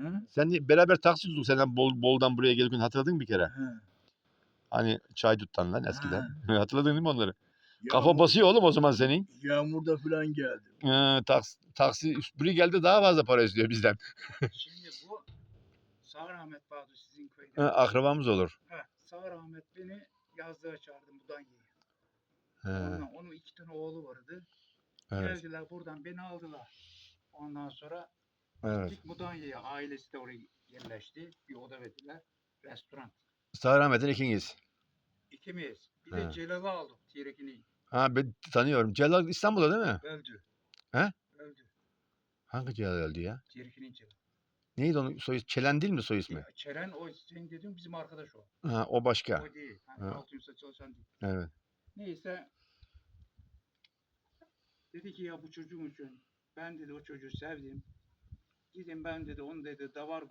Hı? Sen beraber taksi tuttuk senden Bolu'dan buraya gelirken, hatırladın mı bir kere? Hı. Hani çay tuttan lan eskiden. Ha. Hatırladın değil mi onları? Kafa Yağmur, basıyor oğlum o zaman senin. yağmurda falan geldi. Taksi buraya geldi daha fazla para istiyor bizden. Şimdi bu Sağır Ahmet Bahadır sizin köyde. Akrabamız olur. Sağır Ahmet beni yazlığa çağırdı Mudanya'ya. He, Ondan onun 2 tane oğlu vardı. evet. Geldiler buradan beni aldılar. Ondan sonra Evet. gittik Mudanya'ya. Ailesi de oraya yerleşti. Bir oda verdiler. Restoran. Sağ rahmetin ikiniz. İkimiz. Bir He. de Celal'i aldım. Tirekini. Ha ben tanıyorum. Celal İstanbul'da değil mi? Öldü. He? Öldü. Hangi Celal öldü ya? Tirekinin Celal. Neydi onun soy ismi? Çelen değil mi soy ismi? Çeren o senin dediğin bizim arkadaş o. Ha, o başka. O değil. Ha. Altınyurt'ta çalışan değil. Evet. Neyse. Dedi ki ya bu çocuğum için ben dedi o çocuğu sevdim. Gidin ben dedi onu dedi davar